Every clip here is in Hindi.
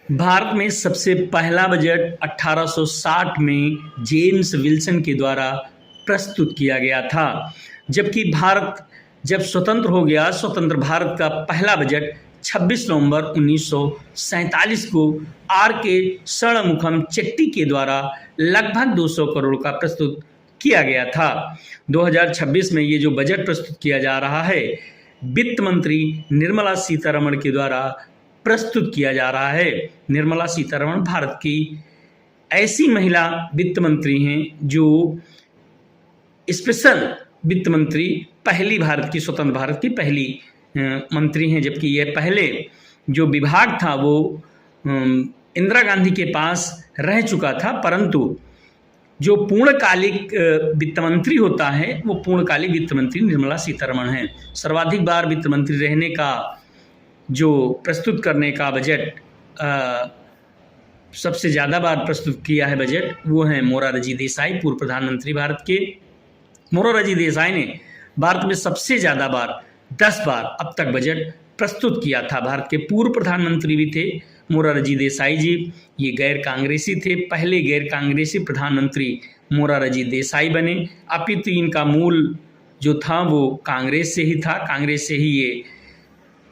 भारत में सबसे पहला बजट 1860 में जेम्स विल्सन के द्वारा प्रस्तुत किया गया था। जबकि भारत जब स्वतंत्र हो गया, स्वतंत्र भारत का पहला बजट 26 नवंबर 1947 को आर के षणमुखम चेट्टी के द्वारा लगभग 200 करोड़ का प्रस्तुत किया गया था। 2026 में ये जो बजट प्रस्तुत किया जा रहा है, वित्त मंत्री निर्मला सीतारमण के द्वारा प्रस्तुत किया जा रहा है। निर्मला सीतारमण भारत की ऐसी महिला वित्त मंत्री हैं जो स्पेशल वित्त मंत्री, पहली भारत की, स्वतंत्र भारत की पहली मंत्री हैं। जबकि यह पहले जो विभाग था वो इंदिरा गांधी के पास रह चुका था, परंतु जो पूर्णकालिक वित्त मंत्री होता है वो पूर्णकालिक वित्त मंत्री निर्मला सीतारमण हैं। सर्वाधिक बार वित्त मंत्री रहने का, जो प्रस्तुत करने का बजट सबसे ज़्यादा बार प्रस्तुत किया है बजट, वो हैं मोरारजी देसाई, पूर्व प्रधानमंत्री भारत के। मोरारजी देसाई ने भारत में सबसे ज़्यादा बार 10 बार अब तक बजट प्रस्तुत किया था। भारत के पूर्व प्रधानमंत्री भी थे मोरारजी देसाई जी। ये गैर कांग्रेसी थे, पहले गैर कांग्रेसी प्रधानमंत्री मोरारजी देसाई बने। अपितु इनका मूल जो था वो कांग्रेस से ही था। कांग्रेस से ही ये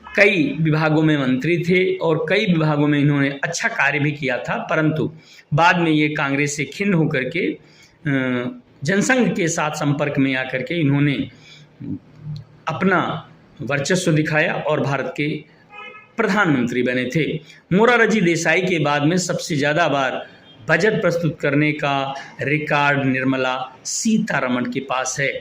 कई विभागों में मंत्री थे और कई विभागों में इन्होंने अच्छा कार्य भी किया था, परंतु बाद में ये कांग्रेस से खिन्न होकर के जनसंघ के साथ संपर्क में आकर के इन्होंने अपना वर्चस्व दिखाया और भारत के प्रधानमंत्री बने थे। मोरारजी देसाई के बाद में सबसे ज़्यादा बार बजट प्रस्तुत करने का रिकॉर्ड निर्मला सीतारमण के पास है।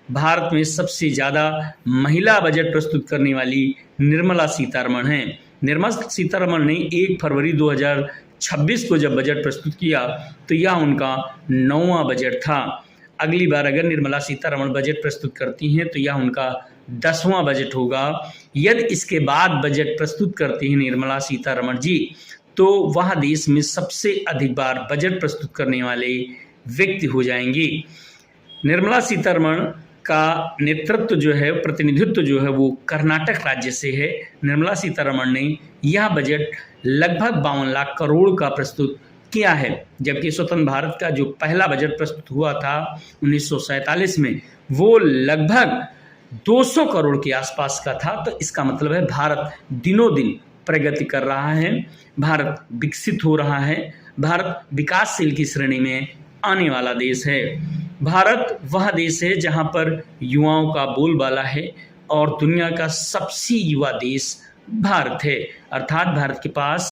भारत में सबसे ज़्यादा महिला बजट प्रस्तुत करने वाली निर्मला सीतारमण हैं। निर्मला सीतारमण ने 1 फरवरी 2026 को जब बजट प्रस्तुत किया तो यह उनका 9वां बजट था। अगली बार अगर निर्मला सीतारमण बजट प्रस्तुत करती हैं तो यह उनका 10वां बजट होगा। यदि इसके बाद बजट प्रस्तुत करती हैं निर्मला सीतारमण जी, तो वह देश में सबसे अधिक बार बजट प्रस्तुत करने वाले व्यक्ति हो जाएंगी। निर्मला सीतारमण का नेतृत्व जो है, प्रतिनिधित्व जो है वो कर्नाटक राज्य से है। निर्मला सीतारमण ने यह बजट लगभग 52 लाख करोड़ का प्रस्तुत किया है। जबकि स्वतंत्र भारत का जो पहला बजट प्रस्तुत हुआ था 1947 में, वो लगभग 200 करोड़ के आसपास का था। तो इसका मतलब है भारत दिनों दिन प्रगति कर रहा है, भारत विकसित हो रहा है, भारत विकासशील की श्रेणी में आने वाला देश है। भारत वह देश है जहां पर युवाओं का बोलबाला है और दुनिया का सबसे युवा देश भारत है। अर्थात भारत के पास